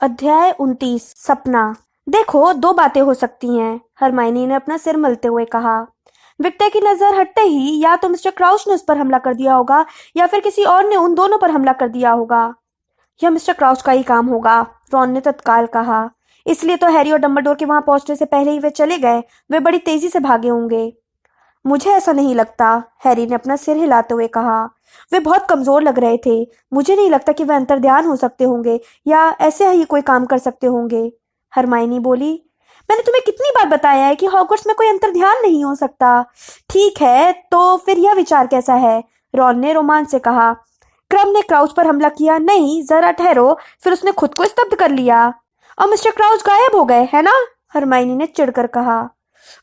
अध्याय 29 सपना। देखो, दो बातें हो सकती हैं, हरमाइनी ने अपना सिर मलते हुए कहा। विक्टर की नजर हटते ही या तो मिस्टर क्राउच ने उस पर हमला कर दिया होगा या फिर किसी और ने उन दोनों पर हमला कर दिया होगा। यह मिस्टर क्राउच का ही काम होगा, रॉन ने तत्काल कहा। इसलिए तो हैरी और डंबलडोर के वहां पहुंचने से पहले ही वे चले गए। वे बड़ी तेजी से भागे होंगे। मुझे ऐसा नहीं लगता, हैरी ने अपना सिर हिलाते हुए कहा। वे बहुत कमजोर लग रहे थे। मुझे नहीं लगता कि वे अंतर्ध्यान हो सकते होंगे या ऐसे ही कोई काम कर सकते होंगे, हरमाइनी बोली। मैंने तुम्हें कितनी बार बताया है कि हॉगवर्ट्स में कोई अंतर्ध्यान नहीं हो सकता। ठीक है, तो फिर यह विचार कैसा है, रॉन ने रोमांच से कहा। क्रम ने क्राउच पर हमला किया। नहीं, जरा ठहरो, फिर उसने खुद को स्तब्ध कर लिया और मिस्टर क्राउच गायब हो गए, है ना, हरमाइनी ने चिढ़कर कहा।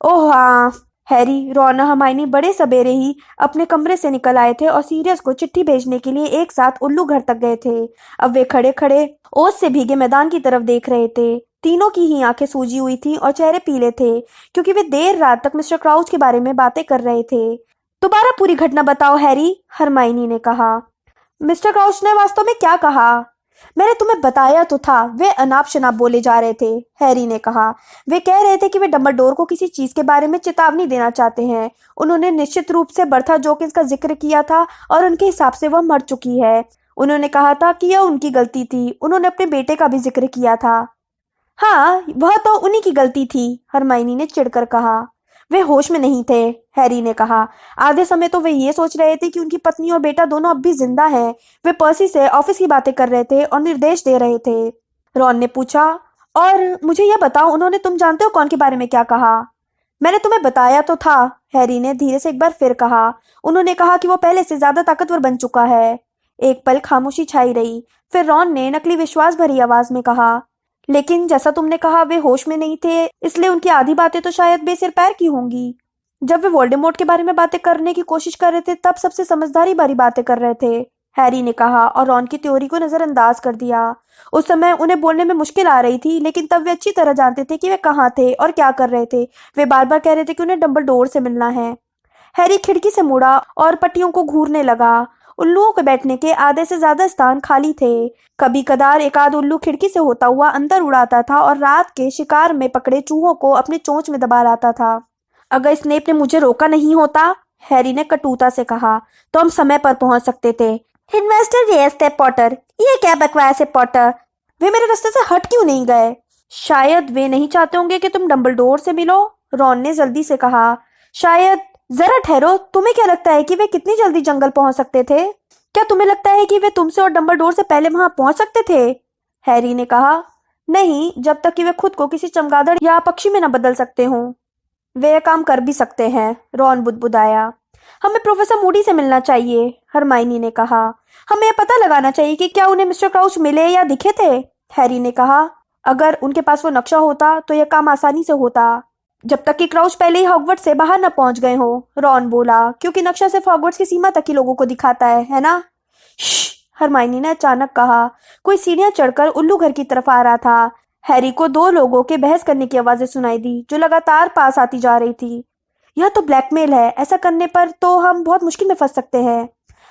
ओह हाँ। हैरी, रॉन और हरमाइनी बड़े सवेरे ही अपने कमरे से निकल आए थे और सीरियस को चिट्ठी भेजने के लिए एक साथ उल्लू घर तक गए थे। अब वे खड़े खड़े ओस से भीगे मैदान की तरफ देख रहे थे। तीनों की ही आंखें सूजी हुई थी और चेहरे पीले थे, क्योंकि वे देर रात तक मिस्टर क्राउच के बारे में बातें कर रहे थे। दोबारा पूरी घटना बताओ हैरी, हरमाइनी ने कहा। मिस्टर क्राउच ने वास्तव में क्या कहा? मैंने तुम्हें बताया तो था, वे अनाप शनाप बोले जा रहे थे, हैरी ने कहा। वे कह रहे थे कि वे डंबलडोर को किसी चीज के बारे में चेतावनी देना चाहते हैं। उन्होंने निश्चित रूप से बर्था जोकिंस का जिक्र किया था और उनके हिसाब से वह मर चुकी है। उन्होंने कहा था कि यह उनकी गलती थी। उन्होंने अपने बेटे का भी जिक्र किया था। हाँ, वह तो उन्हीं की गलती थी, हरमाइनी ने चिढ़कर कहा। वे होश में नहीं थे, हैरी ने कहा। आधे समय तो वे ये सोच रहे थे कि उनकी पत्नी और बेटा दोनों अब भी जिंदा हैं। वे पर्सी से ऑफिस की बातें कर रहे थे और निर्देश दे रहे थे। रॉन ने पूछा, और मुझे यह बताओ, उन्होंने तुम जानते हो कौन के बारे में क्या कहा? मैंने तुम्हें बताया तो था, हैरी ने धीरे से एक बार फिर कहा। उन्होंने कहा कि वो पहले से ज्यादा ताकतवर बन चुका है। एक पल खामोशी छाई रही। फिर रॉन ने नकली विश्वास भरी आवाज में कहा, लेकिन जैसा तुमने कहा वे होश में नहीं थे, इसलिए उनकी आधी बातें तो शायद बेसिर पैर की होंगी। जब वे वोल्डेमॉर्ट के बारे में बातें करने की कोशिश कर रहे थे तब सबसे समझदारी भरी बातें कर रहे थे, हैरी ने कहा और रॉन की थ्योरी को नजरअंदाज कर दिया। उस समय उन्हें बोलने में मुश्किल आ रही थी, लेकिन तब वे अच्छी तरह जानते थे कि वे कहाँ थे और क्या कर रहे थे। वे बार बार कह रहे थे कि उन्हें डंबलडोर से मिलना है। हैरी खिड़की से मुड़ा और पट्टियों को घूरने लगा। उल्लुओं के बैठने के आधे से ज्यादा स्थान खाली थे। कभी कदार एक आध उल्लू खिड़की से होता हुआ अंदर उड़ाता था और रात के शिकार में पकड़े चूहों को अपनी चोंच में दबा लाता था। अगर स्नेप ने मुझे रोका नहीं होता, हैरी ने कटुता से कहा, तो हम समय पर पहुंच सकते थे। हेडमास्टर ये स्टेप पॉटर, ये क्या बकवास है पॉटर? वे मेरे रास्ते से हट क्यों नहीं गए? शायद वे नहीं चाहते होंगे कि तुम डंबलडोर से मिलो, रॉन ने जल्दी से कहा। शायद। जरा ठहरो, तुम्हें क्या लगता है कि वे कितनी जल्दी जंगल पहुंच सकते थे? क्या तुम्हें लगता है कि वे तुमसे और डंबलडोर से पहले वहां पहुंच सकते थे? हैरी ने कहा। नहीं, जब तक कि वे खुद को किसी चमगादड़ या पक्षी में न बदल सकते हों। वे यह काम कर भी सकते हैं, रॉन बुदबुदाया। हमें प्रोफेसर मूडी से मिलना चाहिए, हरमाइनी ने कहा। हमें यह पता लगाना चाहिए कि क्या उन्हें मिस्टर क्राउच मिले या दिखे थे, हैरी ने कहा। अगर उनके पास वो नक्शा होता तो यह काम आसानी से होता। जब तक कि क्राउच पहले ही हॉगवर्ट्स से बाहर न पहुंच गए हो, रॉन बोला, क्योंकि नक्शा सिर्फ हॉगवर्ट्स की सीमा तक ही लोगों को दिखाता है ना? श्श, हरमाइनी ने अचानक कहा। कोई सीढ़ियां चढ़कर उल्लू घर की तरफ आ रहा था। हैरी को दो लोगों के बहस करने की आवाजें सुनाई दी, जो लगातार पास आती जा रही थी। यह तो ब्लैकमेल है। ऐसा करने पर तो हम बहुत मुश्किल में फंस सकते हैं।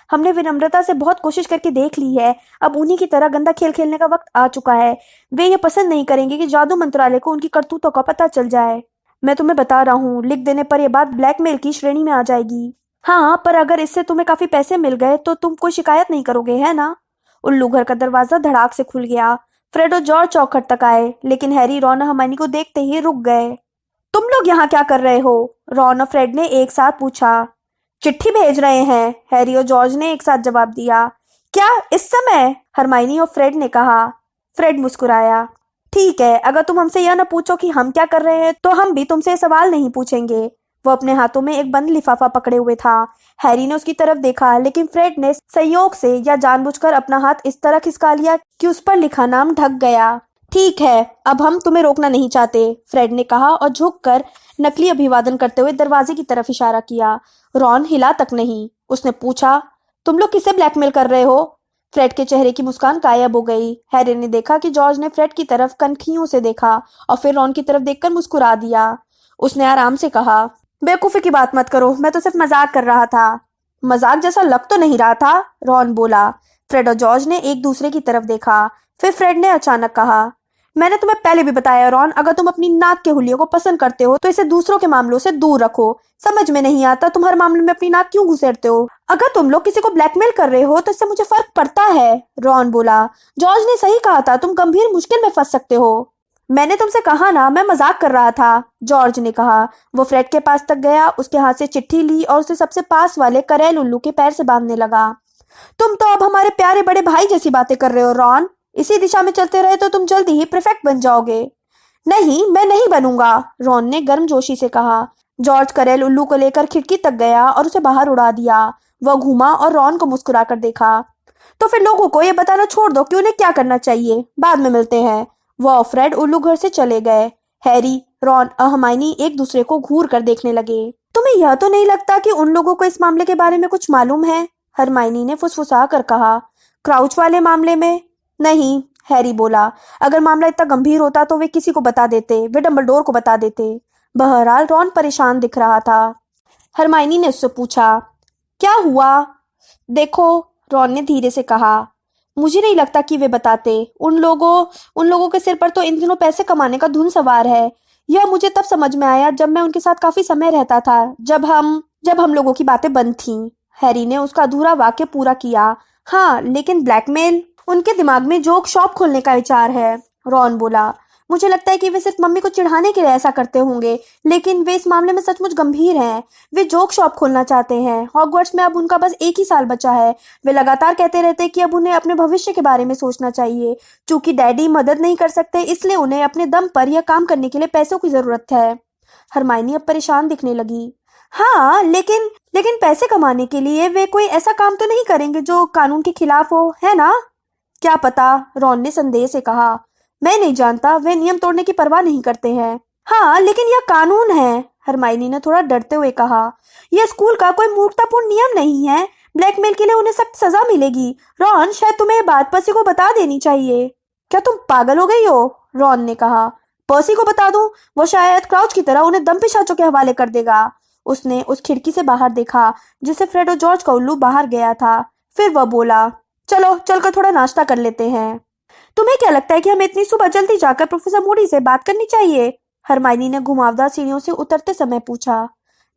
हमने विनम्रता से बहुत कोशिश करके देख ली है। अब उन्हीं की तरह गंदा खेल खेलने का वक्त आ चुका है। वे ये पसंद नहीं करेंगे कि जादू मंत्रालय को उनकी करतूतों का पता चल जाए। मैं तुम्हें बता रहा हूँ, लिख देने पर यह बात ब्लैकमेल की श्रेणी में आ जाएगी। हाँ, पर अगर इससे तुम्हें काफी पैसे मिल गए तो तुम कोई शिकायत नहीं करोगे, है ना? उल्लू घर का दरवाजा धड़ाक से खुल गया। फ्रेड और जॉर्ज चौखट तक आए, लेकिन हैरी, रॉन और हरमाइनी को देखते ही रुक गए। तुम लोग यहाँ क्या कर रहे हो? रॉन और फ्रेड ने एक साथ पूछा। चिट्ठी भेज रहे हैं, हैरी और जॉर्ज ने एक साथ जवाब दिया। क्या इस समय? हरमाइनी और फ्रेड ने कहा। फ्रेड मुस्कुराया। ठीक है, अगर तुम हमसे यह न पूछो कि हम क्या कर रहे हैं तो हम भी तुमसे सवाल नहीं पूछेंगे। वो अपने हाथों में एक बंद लिफाफा पकड़े हुए था। हैरी ने उसकी तरफ देखा, लेकिन फ्रेड ने संयोग से या जानबूझकर अपना हाथ इस तरह खिसका लिया कि उस पर लिखा नाम ढक गया। ठीक है, अब हम तुम्हें रोकना नहीं चाहते, फ्रेड ने कहा और झुककर नकली अभिवादन करते हुए दरवाजे की तरफ इशारा किया। रॉन हिला तक नहीं। उसने पूछा, तुम लोग किसे ब्लैकमेल कर रहे हो? फ्रेड के चेहरे की मुस्कान गायब हो गई। हैरी ने देखा कि जॉर्ज ने फ्रेड की तरफ कनखियों से देखा और फिर रॉन की तरफ देखकर मुस्कुरा दिया। उसने आराम से कहा, बेवकूफी की बात मत करो, मैं तो सिर्फ मजाक कर रहा था। मजाक जैसा लग तो नहीं रहा था, रॉन बोला। फ्रेड और जॉर्ज ने एक दूसरे की तरफ देखा। फिर फ्रेड ने अचानक कहा, मैंने तुम्हें पहले भी बताया रॉन, अगर तुम अपनी नाक के हुलियों को पसंद करते हो तो इसे दूसरों के मामलों से दूर रखो। समझ में नहीं आता तुम हर मामले में अपनी नाक क्यों घुसेड़ते हो। अगर तुम लोग किसी को ब्लैकमेल कर रहे हो तो इससे मुझे फर्क पड़ता है, रॉन बोला। जॉर्ज ने सही कहा था, तुम गंभीर मुश्किल में फंस सकते हो। मैंने तुमसे कहा ना, मैं मजाक कर रहा था, जॉर्ज ने कहा। वो फ्रेड के पास तक गया, उसके हाथ से चिट्ठी ली और उसे सबसे पास वाले करेल उल्लू के पैर से बांधने लगा। तुम तो अब हमारे प्यारे बड़े भाई जैसी बातें कर रहे हो रॉन। इसी दिशा में चलते रहे तो तुम जल्दी ही प्रीफेक्ट बन जाओगे। नहीं, मैं नहीं बनूंगा, रॉन ने गर्मजोशी से कहा। जॉर्ज करेल उल्लू को लेकर खिड़की तक गया और उसे बाहर उड़ा दिया। वह घूमा और रॉन को मुस्कुराकर देखा। तो फिर लोगों को यह बताना छोड़ दो कि उन्हें क्या करना चाहिए, बाद में मिलते हैं। वह और फ्रेड उल्लू घर से चले गए। हैरी, रॉन और हरमाइनी एक दूसरे को घूर कर देखने लगे। तुम्हें यह तो नहीं लगता कि उन लोगों को इस मामले के बारे में कुछ मालूम है, हरमाइनी ने फुसफुसा कर कहा। क्राउच वाले मामले में? नहीं, हैरी बोला। अगर मामला इतना गंभीर होता तो वे किसी को बता देते, वे डंबलडोर को बता देते। बहरहाल रॉन परेशान दिख रहा था। हरमाइनी ने उससे पूछा, क्या हुआ? देखो, रॉन ने धीरे से कहा, मुझे नहीं लगता कि वे बताते। उन लोगों के सिर पर तो इन दिनों पैसे कमाने का धुन सवार है। यह मुझे तब समझ में आया जब मैं उनके साथ काफी समय रहता था, जब हम लोगों की बातें बंद थीं। हैरी ने उसका अधूरा वाक्य पूरा किया। हाँ, लेकिन ब्लैकमेल? उनके दिमाग में जोक शॉप खोलने का विचार है, रॉन बोला। मुझे लगता है कि वे सिर्फ मम्मी को चिढ़ाने के लिए ऐसा करते होंगे, लेकिन वे इस मामले में सचमुच गंभीर हैं। वे जोक शॉप खोलना चाहते हैं। हॉगवर्ट्स में अब उनका बस एक ही साल बचा है। वे लगातार कहते रहते हैं कि अब उन्हें अपने भविष्य के बारे में सोचना चाहिए। चूंकि डैडी मदद नहीं कर सकते, इसलिए उन्हें अपने दम पर यह काम करने के लिए पैसों की जरूरत है। हरमाइनी अब परेशान दिखने लगी। हाँ, लेकिन पैसे कमाने के लिए वे कोई ऐसा काम तो नहीं करेंगे जो कानून के खिलाफ हो, है ना? क्या पता, रॉन ने संदेह से कहा। मैं नहीं जानता, वे नियम तोड़ने की परवाह नहीं करते हैं। हाँ, लेकिन यह कानून है, हरमाइनी ने थोड़ा डरते हुए कहा। यह स्कूल का कोई मूर्खतापूर्ण नियम नहीं है। ब्लैकमेल के लिए उन्हें सख्त सजा मिलेगी। रॉन, शायद तुम्हें यह बात पर्सी को बता देनी चाहिए। क्या तुम पागल हो गई हो? रॉन ने कहा। पर्सी को बता दूं? वो शायद क्राउच की तरह उन्हें दम पिशाचों के हवाले कर देगा। उसने उस खिड़की से बाहर देखा जिससे फ्रेड और जॉर्ज का उल्लू बाहर गया था। फिर वह बोला, चलो चलकर थोड़ा नाश्ता कर लेते हैं। तुम्हें क्या लगता है कि हमें इतनी सुबह जल्दी जाकर प्रोफेसर मूडी से बात करनी चाहिए? हरमाइनी ने घुमावदार सीढ़ियों से उतरते समय पूछा।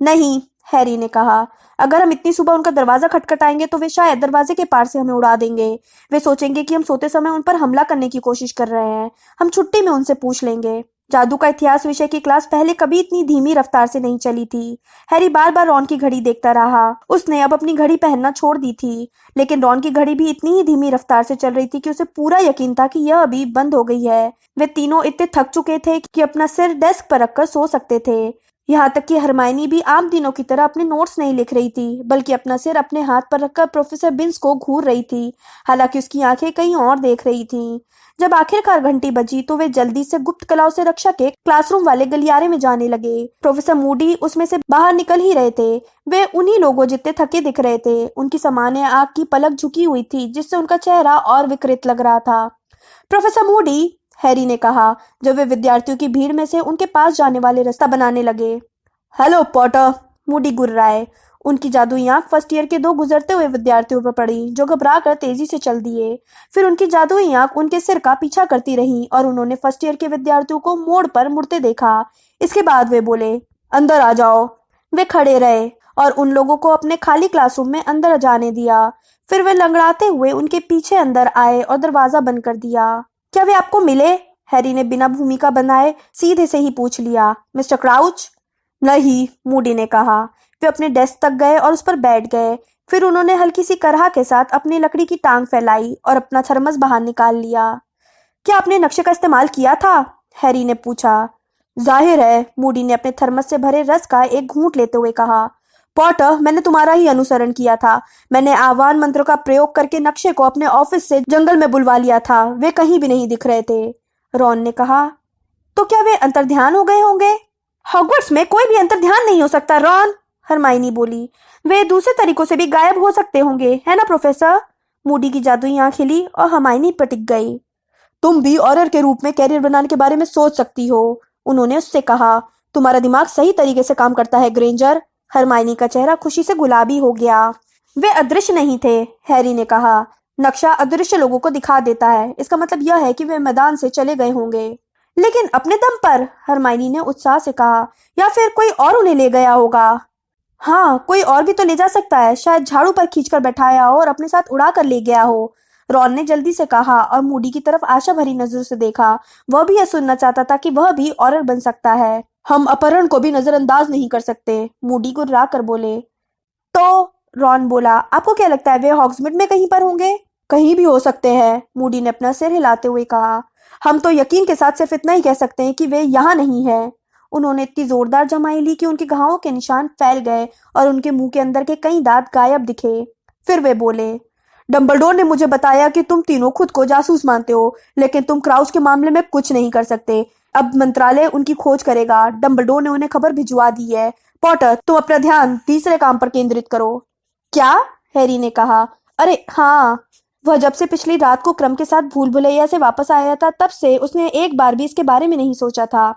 नहीं, हैरी ने कहा। अगर हम इतनी सुबह उनका दरवाजा खटखटाएंगे तो वे शायद दरवाजे के पार से हमें उड़ा देंगे। वे सोचेंगे कि हम सोते समय उन पर हमला करने की कोशिश कर रहे हैं। हम छुट्टी में उनसे पूछ लेंगे। जादू का इतिहास विषय की क्लास पहले कभी इतनी धीमी रफ्तार से नहीं चली थी। हैरी बार बार रॉन की घड़ी देखता रहा। उसने अब अपनी घड़ी पहनना छोड़ दी थी, लेकिन रॉन की घड़ी भी इतनी ही धीमी रफ्तार से चल रही थी कि उसे पूरा यकीन था कि यह अभी बंद हो गई है। वे तीनों इतने थक चुके थे कि अपना सिर डेस्क पर रखकर सो सकते थे। यहाँ तक कि हरमाइनी भी आम दिनों की तरह अपने नोट्स नहीं लिख रही थी, बल्कि अपना सिर अपने हाथ पर रखकर प्रोफेसर बिन्स को घूर रही थी, हालांकि उसकी आंखें कहीं और देख रही थीं। जब आखिरकार घंटी बजी तो वे जल्दी से गुप्त कलाओं से रक्षा के क्लासरूम वाले गलियारे में जाने लगे। प्रोफेसर मूडी उसमें से बाहर निकल ही रहे थे। वे उन्हीं लोगों जितने थके दिख रहे थे। उनकी सामान्य आंख की पलक झुकी हुई थी, जिससे उनका चेहरा और विकृत लग रहा था। प्रोफेसर मूडी, हैरी ने कहा जब वे विद्यार्थियों की भीड़ में से उनके पास जाने वाले रास्ता बनाने लगे। हेलो पॉटर, मूडी गुर्राए। उनकी जादुई आंख फर्स्ट ईयर के दो गुजरते हुए विद्यार्थियों पर पड़ी, जो घबरा कर तेजी से चल दिए। फिर उनकी जादुई आंख उनके सिर का पीछा करती रही और उन्होंने फर्स्ट ईयर के विद्यार्थियों को मोड़ पर मुड़ते देखा। इसके बाद वे बोले, अंदर आ जाओ। वे खड़े रहे और उन लोगों को अपने खाली क्लासरूम में अंदर जाने दिया। फिर वे लंगड़ाते हुए उनके पीछे अंदर आए और दरवाजा बंद कर दिया। क्या वे आपको मिले? हैरी ने बिना भूमिका बनाए सीधे से ही पूछ लिया। Mister crouch? नहीं, मूडी ने कहा। वे अपने डेस्क तक गए और उस पर बैठ गए। फिर उन्होंने हल्की सी करहा के साथ अपनी लकड़ी की टांग फैलाई और अपना थर्मस बाहर निकाल लिया। क्या आपने नक्शे का इस्तेमाल किया था? हैरी ने पूछा। जाहिर है, मूडी ने अपने थर्मस से भरे रस का एक घूंट लेते हुए कहा। पॉटर, मैंने तुम्हारा ही अनुसरण किया था। मैंने आह्वान मंत्र का प्रयोग करके नक्शे को अपने ऑफिस से जंगल में बुलवा लिया था। वे कहीं भी नहीं दिख रहे थे, रॉन ने कहा। तो क्या वे अंतर्ध्यान हो गए होंगे? हॉगवर्ट्स में कोई भी अंतर्ध्यान नहीं हो सकता, रॉन, हरमाइनी बोली। वे दूसरे तरीकों से भी गायब हो सकते होंगे, है ना प्रोफेसर? मूडी की जादुई आंख हिली और हरमाइनी पटिक गई। तुम भी ऑरर के रूप में कैरियर बनाने के बारे में सोच सकती हो, उन्होंने उससे कहा। तुम्हारा दिमाग सही तरीके से काम करता है ग्रेंजर। हरमाइनी का चेहरा खुशी से गुलाबी हो गया। वे अदृश्य नहीं थे, हैरी ने कहा। नक्शा अदृश्य लोगों को दिखा देता है। इसका मतलब यह है कि वे मैदान से चले गए होंगे। लेकिन अपने दम पर, हरमाइनी ने उत्साह से कहा। या फिर कोई और उन्हें ले गया होगा। हाँ, कोई और भी तो ले जा सकता है। शायद झाड़ू पर खींचकर बैठाया हो और अपने साथ उड़ा कर ले गया हो। रॉन ने जल्दी से कहा और मूडी की तरफ आशा भरी नजरों से देखा। वह भी यह सुनना चाहता था कि वह भी औरत बन सकता है। हम अपहरण को भी नजरअंदाज नहीं कर सकते, मूडी गुर्रा कर बोले। तो रॉन बोला, आपको क्या लगता है वे हॉग्समीड में कहीं पर होंगे? कहीं भी हो सकते हैं, मूडी ने अपना सिर हिलाते हुए कहा। हम तो यकीन के साथ सिर्फ इतना ही कह सकते हैं कि वे यहाँ नहीं है। उन्होंने इतनी जोरदार जमाई ली कि उनके घावों के निशान फैल गए और उनके मुंह के अंदर के कई दांत गायब दिखे। फिर वे बोले, डंबलडोर ने मुझे बताया कि तुम तीनों खुद को जासूस मानते हो, लेकिन तुम क्राउच के मामले में कुछ नहीं कर सकते। अब मंत्रालय उनकी खोज करेगा। डंबलडोर ने उन्हें खबर भिजवा दी है। पॉटर, तुम अपना ध्यान तीसरे काम पर केंद्रित करो। क्या? हैरी ने कहा। अरे हाँ, वह जब से पिछली रात को क्रम के साथ भूल भुलैया से वापस आया था, तब से उसने एक बार भी इसके बारे में नहीं सोचा था।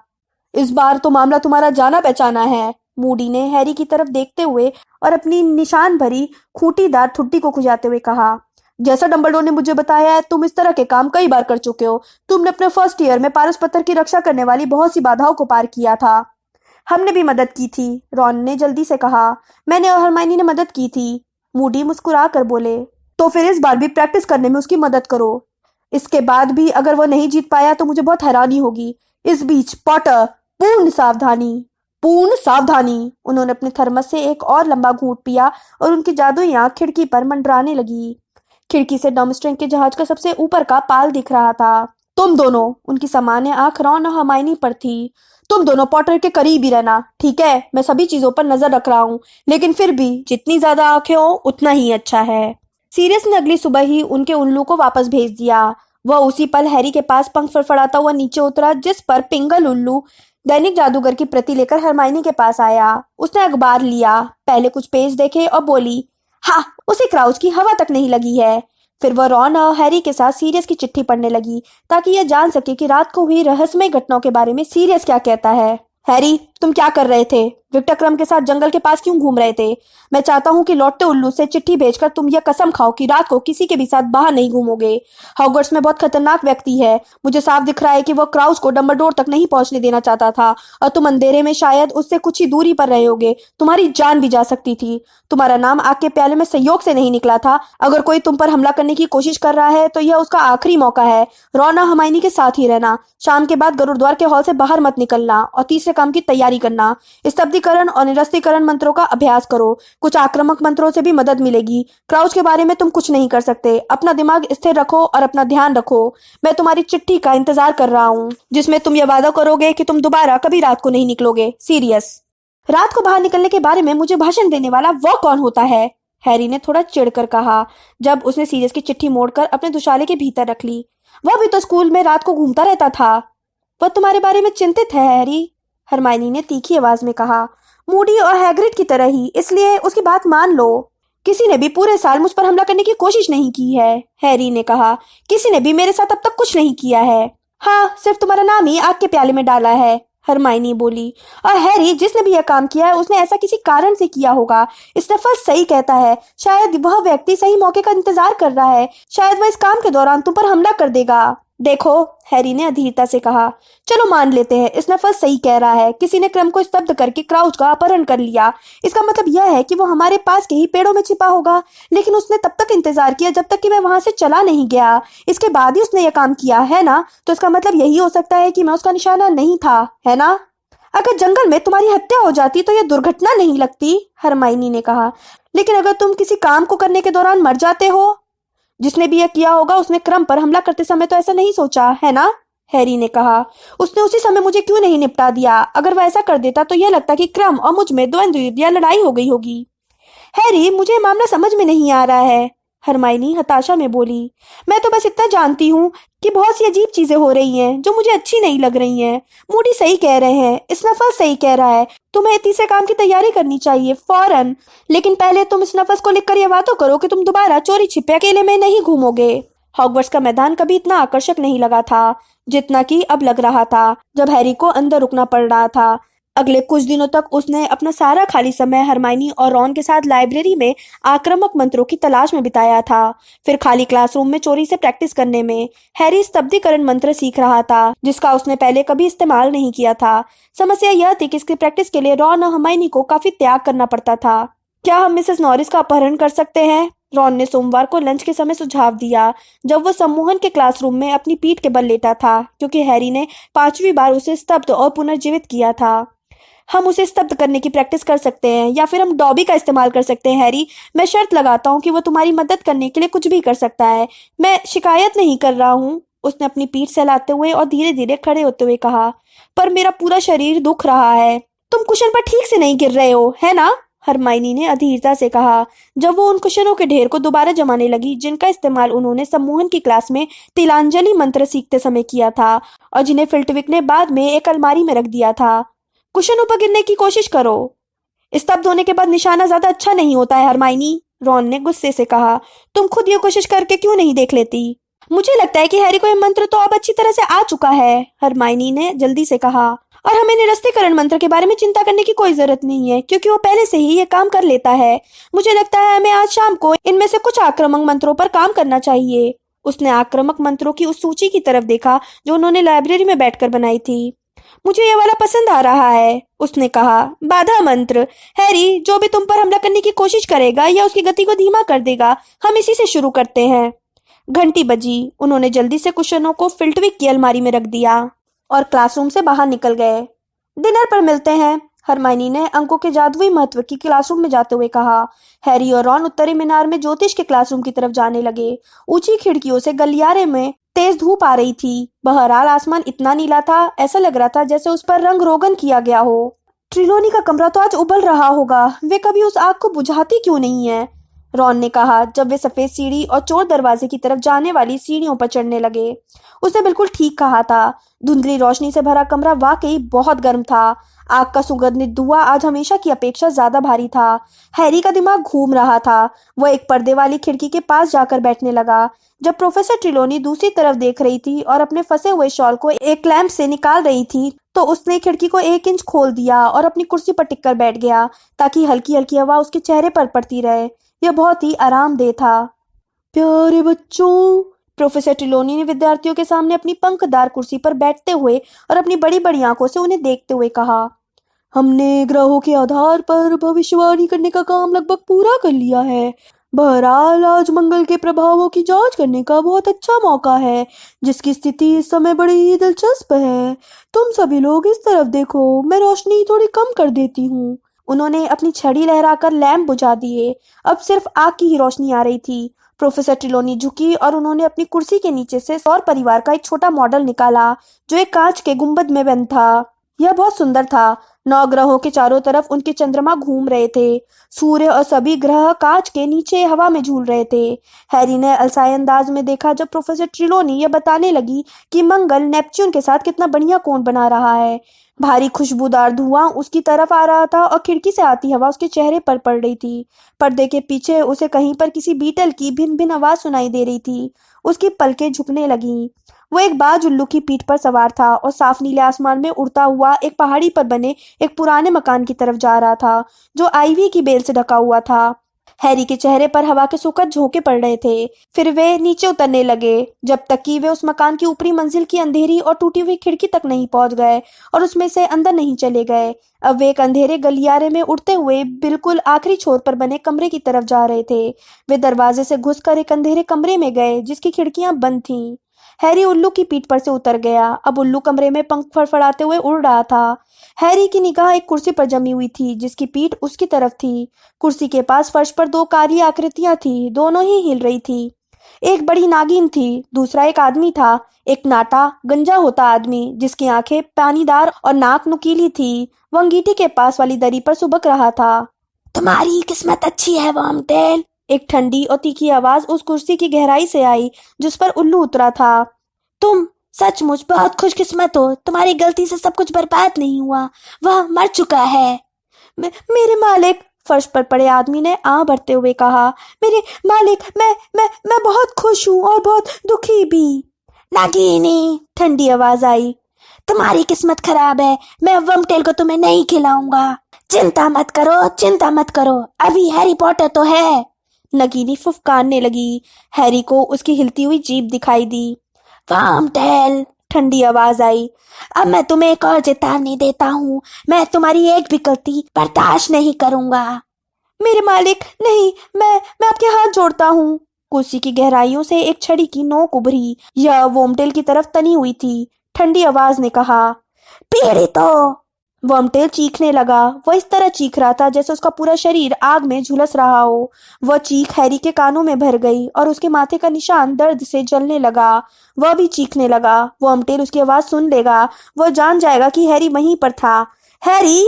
इस बार तो मामला तुम्हारा जाना पहचाना है, मूडी ने हैरी की तरफ देखते हुए और अपनी निशान भरी खूंटीदार ठुड्डी को खुजाते हुए कहा। जैसा डंबलडोर ने मुझे बताया है, तुम इस तरह के काम कई बार कर चुके हो। तुमने अपने फर्स्ट ईयर में पारस पत्थर की रक्षा करने वाली बहुत सी बाधाओं को पार किया था। हमने भी मदद की थी, रॉन ने जल्दी से कहा। मैंने और हरमाइनी ने मदद की थी, मूडी मुस्कुरा कर बोले। तो फिर इस बार भी प्रैक्टिस करने में उसकी मदद करो। इसके बाद भी अगर वह नहीं जीत पाया तो मुझे बहुत हैरानी होगी। इस बीच पॉटर, पूर्ण सावधानी, पूर्ण सावधानी। उन्होंने अपने थर्मस से एक और लंबा घूंट पिया और उनकी जादुई आंख खिड़की पर मंडराने लगी। खिड़की से डॉमस्ट्रिंग के जहाज का सबसे ऊपर का पाल दिख रहा था। तुम दोनों, उनकी सामान्य आंख रॉन और हरमाइनी पर थी। तुम दोनों पॉटर के करीब ही रहना, ठीक है? मैं सभी चीजों पर नजर रख रहा हूँ, लेकिन फिर भी जितनी ज्यादा आंखें हो उतना ही अच्छा है। सीरियस ने अगली सुबह ही उनके उल्लू को वापस भेज दिया। वह उसी पल हैरी के पास पंख फड़फड़ाता हुआ नीचे उतरा, जिस पर पिंगल उल्लू दैनिक जादूगर की प्रति लेकर हरमाइनी के पास आया। उसने अखबार लिया, पहले कुछ पेज देखे और बोली, हाँ, उसे क्राउच की हवा तक नहीं लगी है। फिर वह रॉन और हैरी के साथ सीरियस की चिट्ठी पढ़ने लगी, ताकि यह जान सके कि रात को हुई रहस्यमय घटनाओं के बारे में सीरियस क्या कहता है। हैरी, तुम क्या कर रहे थे? विक्टर क्रम के साथ जंगल के पास क्यों घूम रहे थे? मैं चाहता हूँ कि लौटते उल्लू से चिट्ठी भेजकर तुम यह कसम खाओ कि रात को किसी के भी साथ बाहर नहीं घूमोगे। हॉगवर्ट्स में बहुत खतरनाक व्यक्ति है। मुझे साफ दिख रहा है कि वह क्राउच को डंबलडोर तक नहीं पहुंचने देना चाहता था, और तुम अंधेरे में शायद उससे कुछ ही दूरी पर रहे होगे। तुम्हारी जान भी जा सकती थी। तुम्हारा नाम आग के प्याले में संयोग से नहीं निकला था। अगर कोई तुम पर हमला करने की कोशिश कर रहा है तो यह उसका आखिरी मौका है। रॉन और हरमाइनी के साथ ही रहना। शाम के बाद गुरुद्वार के हॉल से बाहर मत निकलना, और तीसरे काम की तैयारी करना। स्तब्धीकरण और निरस्तीकरण मंत्रों का अभ्यास करो। कुछ आक्रामक मंत्रों से भी मदद मिलेगी। क्राउच के बारे में तुम कुछ नहीं कर सकते। अपना दिमाग स्थिर रखो और अपना ध्यान रखो। मैं तुम्हारी चिट्ठी का इंतजार कर रहा हूँ, जिसमें तुम यह वादा करोगे कि तुम दोबारा कभी रात को नहीं निकलोगे। सीरियस। रात को बाहर निकलने के बारे में मुझे भाषण देने वाला वो कौन होता है? हैरी ने थोड़ा चिढ़कर कहा, जब उसने सीरियस की चिट्ठी मोड़कर अपने दुशाले के भीतर रख ली। वह भी तो स्कूल में रात को घूमता रहता था। वह तुम्हारे बारे में चिंतित है, हैरी, हरमाइनी ने तीखी आवाज में कहा। मूडी और हैग्रिड की तरह ही, इसलिए उसकी बात मान लो। किसी ने भी पूरे साल मुझ पर हमला करने की कोशिश नहीं की है, हैरी ने कहा। किसी ने भी मेरे साथ अब तक कुछ नहीं किया है। हाँ, सिर्फ तुम्हारा नाम ही आग के प्याले में डाला है, हरमाइनी बोली। और हैरी, जिसने भी यह काम किया है उसने ऐसा किसी कारण से किया होगा। स्नफल सही कहता है। शायद वह व्यक्ति सही मौके का इंतजार कर रहा है। शायद वह इस काम के दौरान तुम पर हमला कर देगा। देखो, हैरी ने अधीरता से कहा, चलो मान लेते हैं स्नफल सही कह रहा है। किसी ने क्रम को स्तब्ध करके क्राउच का अपहरण कर लिया। इसका मतलब यह है कि वो हमारे पास के ही पेड़ों में छिपा होगा, लेकिन उसने तब तक इंतजार किया जब तक कि मैं वहां से चला नहीं गया। इसके बाद ही उसने यह काम किया है ना? तो इसका मतलब यही हो सकता है कि मैं उसका निशाना नहीं था, है ना? अगर जंगल में तुम्हारी हत्या हो जाती तो यह दुर्घटना नहीं लगती, हरमाइनी ने कहा। लेकिन अगर तुम किसी काम को करने के दौरान मर जाते हो, जिसने भी यह किया होगा उसने क्रम पर हमला करते समय तो ऐसा नहीं सोचा, है ना? हैरी ने कहा। उसने उसी समय मुझे क्यों नहीं निपटा दिया? अगर वह ऐसा कर देता तो यह लगता कि क्रम और मुझ में द्वंद्व युद्ध या लड़ाई हो गई होगी। हैरी, मुझे मामला समझ में नहीं आ रहा है, हरमाइनी हताशा में बोली। मैं तो बस इतना जानती हूँ कि बहुत सी अजीब चीजें हो रही हैं जो मुझे अच्छी नहीं लग रही हैं। मूडी सही कह रहे हैं, स्नफस सही कह रहा है। तुम्हें तीसरे काम की तैयारी करनी चाहिए फौरन। लेकिन पहले तुम स्नफस को लिखकर यह वादा करो कि तुम दोबारा चोरी छिपे अकेले में नहीं घूमोगे। हॉगवर्ट्स का मैदान कभी इतना आकर्षक नहीं लगा था जितना कि अब लग रहा था, जब हैरी को अंदर रुकना पड़ रहा था। अगले कुछ दिनों तक उसने अपना सारा खाली समय हरमाइनी और रॉन के साथ लाइब्रेरी में आक्रामक मंत्रों की तलाश में बिताया था। फिर खाली क्लासरूम में चोरी से प्रैक्टिस करने में हैरी स्तब्धीकरण मंत्र सीख रहा था, जिसका उसने पहले कभी इस्तेमाल नहीं किया था। समस्या यह थी कि इसकी प्रैक्टिस के लिए रॉन और हरमाइनी को काफी त्याग करना पड़ता था। क्या हम मिसेस नॉरिस का अपहरण कर सकते हैं? रॉन ने सोमवार को लंच के समय सुझाव दिया, जब वो सम्मोहन के क्लासरूम में अपनी पीठ के बल लेटा था, क्योंकि हैरी ने 5वीं बार उसे स्तब्ध और पुनर्जीवित किया था। हम उसे स्तब्ध करने की प्रैक्टिस कर सकते हैं, या फिर हम डॉबी का इस्तेमाल कर सकते हैं। हैरी, मैं शर्त लगाता हूँ कि वो तुम्हारी मदद करने के लिए कुछ भी कर सकता है। मैं शिकायत नहीं कर रहा हूँ, उसने अपनी पीठ सहलाते हुए और धीरे धीरे खड़े होते हुए कहा, पर मेरा पूरा शरीर दुख रहा है। तुम कुशन पर ठीक से नहीं गिर रहे हो, है ना? हरमाइनी ने अधीरता से कहा, जब वो उन कुशनों के ढेर को दोबारा जमाने लगी जिनका इस्तेमाल उन्होंने सम्मोहन की क्लास में तिलांजलि मंत्र सीखते समय किया था, और जिन्हें फिल्टविक ने बाद में एक अलमारी में रख दिया था। कुशनों पर गिरने की कोशिश करो। स्तब्ध होने के बाद निशाना ज्यादा अच्छा नहीं होता है, हरमाइनी, रॉन ने गुस्से से कहा। तुम खुद ये कोशिश करके क्यों नहीं देख लेती? मुझे लगता है कि हैरी को यह मंत्र तो अब अच्छी तरह से आ चुका है, हरमाइनी ने जल्दी से कहा, और हमें निरस्तीकरण मंत्र के बारे में चिंता करने की कोई जरूरत नहीं है, क्योंकि वो पहले से ही ये काम कर लेता है। मुझे लगता है हमें आज शाम को इनमें से कुछ आक्रामक मंत्रों पर काम करना चाहिए। उसने आक्रामक मंत्रों की उस सूची की तरफ देखा जो उन्होंने लाइब्रेरी में बैठकर बनाई थी। मुझे ये वाला पसंद आ रहा है, उसने कहा। बाधा मंत्र। हैरी, जो भी तुम पर हमला करने की कोशिश करेगा या उसकी गति को धीमा कर देगा, हम इसी से शुरू करते हैं। घंटी बजी। उन्होंने जल्दी से कुशनों को फिल्टविक की अलमारी में रख दिया और क्लासरूम से बाहर निकल गए। डिनर पर मिलते हैं, हरमाइनी ने अंकों के जादुई महत्व की क्लासरूम में जाते हुए कहा। हैरी और रॉन उत्तरी मीनार में ज्योतिष के क्लासरूम की तरफ जाने लगे। ऊंची खिड़कियों से गलियारे में तेज धूप आ रही थी। बहरहाल आसमान इतना नीला था, ऐसा लग रहा था जैसे उस पर रंग रोगन किया गया हो। ट्रिलोनी का कमरा तो आज उबल रहा होगा, वे कभी उस आग को बुझाती क्यों नहीं है? रॉन ने कहा, जब वे सफेद सीढ़ी और चोर दरवाजे की तरफ जाने वाली सीढ़ियों पर चढ़ने लगे। उसने बिल्कुल ठीक कहा था। धुंधली रोशनी से भरा कमरा वाकई बहुत गर्म था। आग का सुगंधित धुआं आज हमेशा की अपेक्षा ज्यादा भारी था। हैरी का दिमाग घूम रहा था। वह एक पर्दे वाली खिड़की के पास जाकर बैठने लगा। जब प्रोफेसर ट्रिलोनी दूसरी तरफ देख रही थी और अपने फंसे हुए शॉल को एक लैंप से निकाल रही थी, तो उसने खिड़की को 1 इंच खोल दिया और अपनी कुर्सी पर टिककर बैठ गया, ताकि हल्की हल्की हवा उसके चेहरे पर पड़ती रहे। यह बहुत ही आरामदेह था। प्यारे बच्चों, प्रोफेसर ट्रिलोनी ने विद्यार्थियों के सामने अपनी पंखदार कुर्सी पर बैठते हुए और अपनी बड़ी बड़ी आंखों से उन्हें देखते हुए कहा, हमने ग्रहों के आधार पर भविष्यवाणी करने का काम लगभग पूरा कर लिया है। बहरहाल आज मंगल के प्रभावों की जांच करने का बहुत अच्छा मौका है, जिसकी स्थिति इस समय बड़ी ही दिलचस्प है। तुम सभी लोग इस तरफ देखो, मैं रोशनी थोड़ी कम कर देती हूँ। उन्होंने अपनी छड़ी लहराकर लैंप बुझा दिए। अब सिर्फ आग की ही रोशनी आ रही थी। प्रोफेसर ट्रिलोनी झुकी और उन्होंने अपनी कुर्सी के नीचे से सौर परिवार का एक छोटा मॉडल निकाला, जो एक कांच के गुंबद में बंद था। यह बहुत सुंदर था। 9 ग्रहों के चारों तरफ उनके चंद्रमा घूम रहे थे। सूर्य और सभी ग्रह कांच के नीचे हवा में झूल रहे थे। हैरी ने अलसाए अंदाज में देखा जब प्रोफेसर ट्रिलोनी यह बताने लगी कि मंगल नेपच्यून के साथ कितना बढ़िया कोण बना रहा है। भारी खुशबूदार धुआं उसकी तरफ आ रहा था और खिड़की से आती हवा उसके चेहरे पर पड़ रही थी। पर्दे के पीछे उसे कहीं पर किसी बीटल की भिन भिन आवाज सुनाई दे रही थी। उसकी पलकें झुकने लगीं। वो एक बाज उल्लू की पीठ पर सवार था और साफ नीले आसमान में उड़ता हुआ एक पहाड़ी पर बने एक पुराने मकान की तरफ जा रहा था, जो आईवी की बेल से ढका हुआ था। हैरी के चेहरे पर हवा के सुखद झोंके पड़ रहे थे। फिर वे नीचे उतरने लगे, जब तक कि वे उस मकान की ऊपरी मंजिल की अंधेरी और टूटी हुई खिड़की तक नहीं पहुंच गए और उसमें से अंदर नहीं चले गए। अब वे एक अंधेरे गलियारे में उड़ते हुए बिल्कुल आखिरी छोर पर बने कमरे की तरफ जा रहे थे। वे दरवाजे से घुसकर एक अंधेरे कमरे में गए जिसकी खिड़कियां बंद थीं। हैरी उल्लू की पीठ पर से उतर गया। अब उल्लू कमरे में पंख फड़फड़ाते हुए उड़ रहा था। हैरी की निगाह एक कुर्सी पर जमी हुई थी जिसकी पीठ उसकी तरफ थी। कुर्सी के पास फर्श पर 2 काली आकृतियां थी, दोनों ही हिल रही थी। एक बड़ी नागिन थी, दूसरा एक आदमी था, एक नाटा गंजा होता आदमी जिसकी आंखें पानीदार और नाक नुकीली थी। वह अंगीठी के पास वाली दरी पर सुबक रहा था। तुम्हारी किस्मत अच्छी है वार्मटेल, एक ठंडी और तीखी आवाज उस कुर्सी की गहराई से आई जिस पर उल्लू उतरा था। तुम सचमुच बहुत खुशकिस्मत हो, तुम्हारी गलती से सब कुछ बर्बाद नहीं हुआ, वह मर चुका है। मेरे मालिक, फर्श पर पड़े आदमी ने आह भरते हुए कहा, मेरे मालिक, मैं बहुत खुश हूँ और बहुत दुखी भी। नागिनी, ठंडी आवाज आई, तुम्हारी किस्मत खराब है, मैं वर्मटेल को तुम्हें नहीं खिलाऊंगा। चिंता मत करो, चिंता मत करो, अभी हैरी पॉटर तो है। नगीनी फुफकारने लगी। हैरी को उसकी हिलती हुई जीभ दिखाई दी। वर्मटेल, ठंडी आवाज आई। अब मैं तुम्हें एक और चेतावनी देता हूँ, मैं तुम्हारी एक भी गलती बर्दाश्त नहीं करूंगा। मेरे मालिक, नहीं, मैं आपके हाथ जोड़ता हूँ। कुर्सी की गहराइयों से एक छड़ी की नोक उभरी। यह वर्मटेल की तरफ तनी हुई थी। ठंडी आवाज ने कहा, पीड़ित हो। वर्मटेल चीखने लगा। वह इस तरह चीख रहा था जैसे उसका पूरा शरीर आग में झुलस रहा हो। वह चीख हैरी के कानों में भर गई और उसके माथे का निशान दर्द से जलने लगा। वह भी चीखने लगा। वर्मटेल उसकी आवाज सुन लेगा। वह जान जाएगा कि हैरी वहीं पर था। Harry,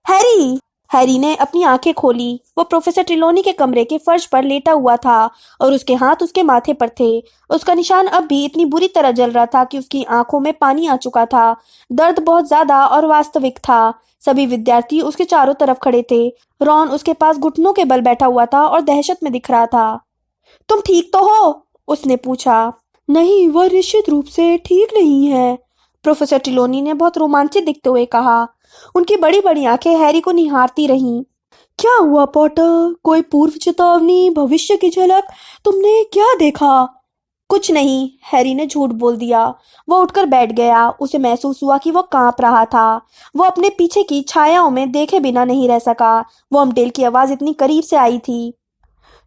Harry! हैरी ने अपनी आंखें खोली। वो प्रोफेसर ट्रिलॉनी के कमरे के फर्श पर लेटा हुआ था और उसके हाथ उसके माथे पर थे। उसका निशान अब भी इतनी बुरी तरह जल रहा था कि उसकी आंखों में पानी आ चुका था। दर्द बहुत ज्यादा और वास्तविक था। सभी विद्यार्थी उसके चारों तरफ खड़े थे। रॉन उसके पास घुटनों के बल बैठा हुआ था और दहशत में दिख रहा था। तुम ठीक तो हो? उसने पूछा। नहीं, वह निश्चित रूप से ठीक नहीं है, प्रोफेसर ट्रिलॉनी ने बहुत रोमांचित दिखते हुए कहा। उनकी बड़ी बड़ी आंखें हैरी को निहारती रहीं। क्या हुआ पॉटर? कोई पूर्व चेतावनी, भविष्य की झलक? तुमने क्या देखा? कुछ नहीं, हैरी ने झूठ बोल दिया। वह उठकर बैठ गया। उसे महसूस हुआ कि वह कांप रहा था। वह अपने पीछे की छायाओं में देखे बिना नहीं रह सका। वर्मटेल की आवाज इतनी करीब से आई थी।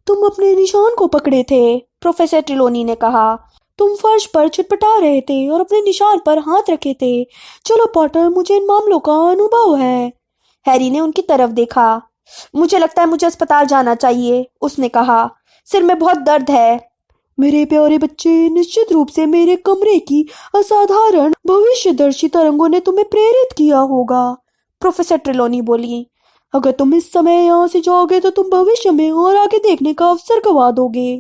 तुम अपने निशान को पकड़े थे, प्रोफेसर ट्रिलॉनी ने कहा। तुम फर्श पर छटपटा रहे थे और अपने निशान पर हाथ रखे थे। चलो पॉटर, मुझे इन मामलों का अनुभव है। हैरी ने उनकी तरफ देखा। मुझे लगता है मुझे अस्पताल जाना चाहिए, उसने कहा। सिर में बहुत दर्द है। मेरे प्यारे बच्चे, निश्चित रूप से मेरे कमरे की असाधारण भविष्यदर्शी तरंगों ने तुम्हें प्रेरित किया होगा, प्रोफेसर ट्रिलॉनी बोली। अगर तुम इस समय यहाँ से जाओगे तो तुम भविष्य में और आगे देखने का अवसर गवा दोगे।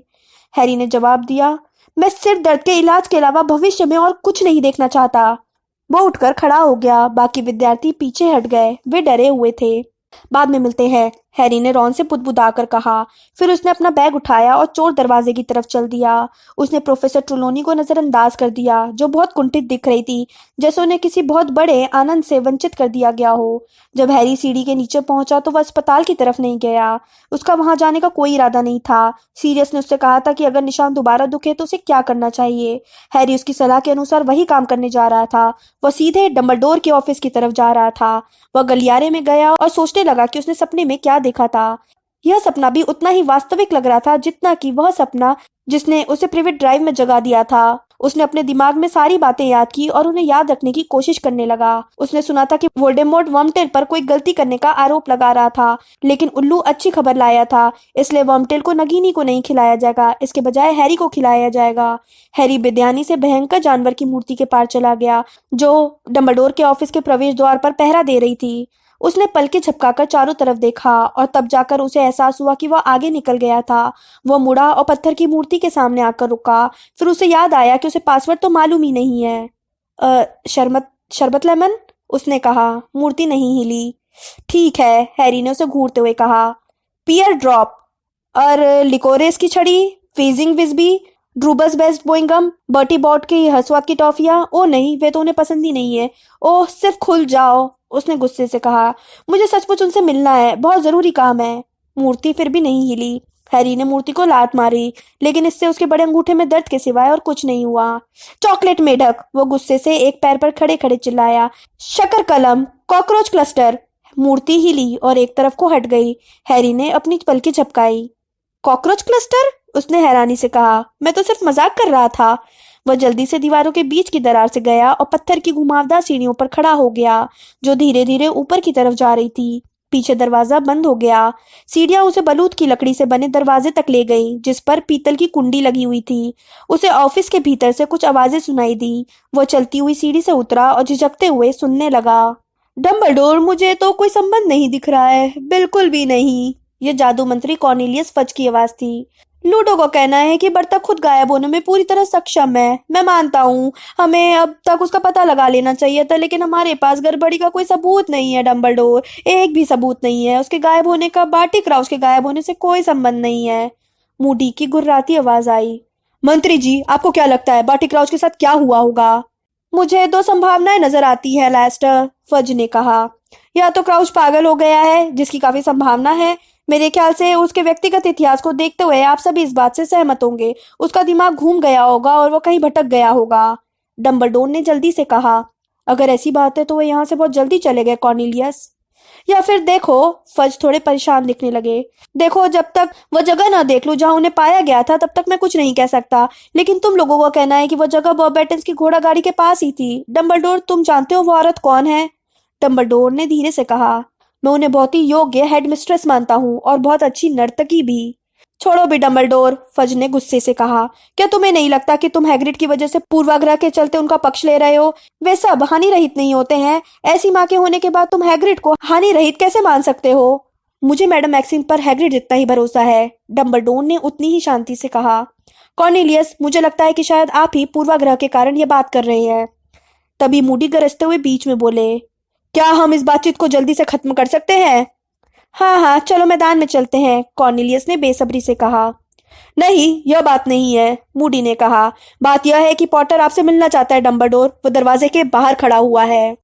हैरी ने जवाब दिया, मैं सिर दर्द के इलाज के अलावा भविष्य में और कुछ नहीं देखना चाहता। वो उठकर खड़ा हो गया। बाकी विद्यार्थी पीछे हट गए। वे डरे हुए थे। बाद में मिलते हैं, हैरी ने रॉन से बुदबुदाकर कहा। फिर उसने अपना बैग उठाया और चोर दरवाजे की तरफ चल दिया। उसने प्रोफेसर ट्रुलोनी को नजरअंदाज कर दिया, जो बहुत कुंठित दिख रही थी, जैसे उन्हें किसी बहुत बड़े आनंद से वंचित कर दिया गया हो। जब हैरी सीढ़ी के नीचे पहुंचा तो वह अस्पताल की तरफ नहीं गया। उसका वहां जाने का कोई इरादा नहीं था। सीरियस ने उससे कहा था कि अगर निशान दोबारा दुखे तो उसे क्या करना चाहिए। हैरी उसकी सलाह के अनुसार वही काम करने जा रहा था। वह सीधे डंबलडोर के ऑफिस की तरफ जा रहा था। वह गलियारे में गया और सोचने लगा कि उसने सपने में क्या देखा था। यह सपना भी उतना ही वास्तविक लग रहा था जितना कि वह सपना जिसने उसे प्रिवेट ड्राइव में जगा दिया था। उसने अपने दिमाग में सारी बातें याद की और उन्हें याद रखने की कोशिश करने लगा। उसने सुना था कि वोल्डेमॉर्ट वर्मटेल पर कोई गलती करने का आरोप लगा रहा था, लेकिन उल्लू अच्छी खबर लाया था, इसलिए वर्मटेल को नगीनी को नहीं खिलाया जाएगा, इसके बजाय हैरी को खिलाया जाएगा। हैरी बेध्यानी से भयंकर जानवर की मूर्ति के पार चला गया, जो डंबलडोर के ऑफिस के प्रवेश द्वार पर पहरा दे रही थी। उसने पलके झपकाकर चारों तरफ देखा और तब जाकर उसे एहसास हुआ कि वह आगे निकल गया था। वह मुड़ा और पत्थर की मूर्ति के सामने आकर रुका। फिर उसे याद आया कि उसे पासवर्ड तो मालूम ही नहीं है। शरबत लेमन, उसने कहा। मूर्ति नहीं हिली। ठीक है, हैरी ने उसे घूरते हुए कहा। पियर ड्रॉप और लिकोरेस की छड़ी, फीजिंग विस्बी, ड्रूबस बेस्ट बोइंगम, बर्टी बॉट की हसवात की टॉफियां। ओ नहीं, वे तो उन्हें पसंद ही नहीं है। ओह, सिर्फ खुल जाओ, उसने गुस्से से कहा। मुझे सचमुच उनसे मिलना है, बहुत जरूरी काम है। मूर्ति फिर भी नहीं हिली। हैरी ने मूर्ति को लात मारी, लेकिन इससे उसके बड़े अंगूठे में दर्द के सिवाय और कुछ नहीं हुआ। चॉकलेट मेढक, वो गुस्से से एक पैर पर खड़े खड़े चिल्लाया। शकर कलम, कॉकरोच क्लस्टर। मूर्ति हिली और एक तरफ को हट गई। हैरी ने अपनी पलकी झपकाई। कॉकरोच क्लस्टर, उसने हैरानी से कहा। मैं तो सिर्फ मजाक कर रहा था। वह जल्दी से दीवारों के बीच की दरार से गया और पत्थर की घुमावदार सीढ़ियों पर खड़ा हो गया, जो धीरे धीरे ऊपर की तरफ जा रही थी। पीछे दरवाजा बंद हो गया। सीढ़ियां उसे बलूत की लकड़ी से बने दरवाजे तक ले गईं, जिस पर पीतल की कुंडी लगी हुई थी। उसे ऑफिस के भीतर से कुछ आवाजें सुनाई दी। वह चलती हुई सीढ़ी से उतरा और झिझकते हुए सुनने लगा। डंबलडोर, मुझे तो कोई संबंध नहीं दिख रहा है, बिल्कुल भी नहीं। यह जादू मंत्री कॉर्नेलियस फज की आवाज थी। लूडो को कहना है कि बर्ता खुद गायब होने में पूरी तरह सक्षम है। मैं मानता हूँ हमें अब तक उसका पता लगा लेना चाहिए था, लेकिन हमारे पास गड़बड़ी का कोई सबूत नहीं है। डंबलडोर, एक भी सबूत नहीं है। उसके गायब होने का बार्टी क्राउच के गायब होने से कोई संबंध नहीं है। मूडी की गुर्राती आवाज आई। मंत्री जी, आपको क्या लगता है बार्टी क्राउच के साथ क्या हुआ होगा? मुझे दो संभावनाएं नजर आती है लेस्टर, फज ने कहा। या तो क्राउच पागल हो गया है, जिसकी काफी संभावना है। मेरे ख्याल से उसके व्यक्तिगत इतिहास को देखते हुए आप सभी इस बात से सहमत होंगे। उसका दिमाग घूम गया होगा और वो कहीं भटक गया होगा। डंबलडोर ने जल्दी से कहा। अगर ऐसी बात है तो वो यहाँ से बहुत जल्दी चले गए कॉर्नेलियस। या फिर देखो, फज थोड़े परेशान दिखने लगे। देखो, जब तक वो जगह ना देख लूं जहां उन्हें पाया गया था, तब तक मैं कुछ नहीं कह सकता। लेकिन तुम लोगों का कहना है कि वो जगह बॉब बैटन्स की घोड़ा गाड़ी के पास ही थी। डंबलडोर, तुम जानते हो वो औरत कौन है? डंबलडोर ने धीरे से कहा। मैं उन्हें बहुत ही योग्य हेडमिस्ट्रेस मानता हूँ और बहुत अच्छी नर्तकी भी। छोड़ो भी डंबलडोर, फज ने गुस्से से कहा। क्या तुम्हें नहीं लगता कि तुम हैग्रिड की वजह से पूर्वाग्रह के चलते उनका पक्ष ले रहे हो? वे सब हानि रहित नहीं होते हैं। ऐसी माँ के होने के बाद तुम हैग्रिड को हानि रहित कैसे मान सकते हो? मुझे मैडम मैक्सिम पर हैग्रिड जितना ही भरोसा है, डंबलडोर ने उतनी ही शांति से कहा। कॉर्नेलियस, मुझे लगता है कि शायद आप ही पूर्वाग्रह के कारण ये बात कर रहे हैं। तभी मूडी गरजते हुए बीच में बोले, क्या हम इस बातचीत को जल्दी से खत्म कर सकते हैं? हाँ हाँ, चलो मैदान में चलते हैं, कॉर्नेलियस ने बेसब्री से कहा। नहीं, यह बात नहीं है, मूडी ने कहा। बात यह है कि पॉटर आपसे मिलना चाहता है डंबलडोर। वो दरवाजे के बाहर खड़ा हुआ है।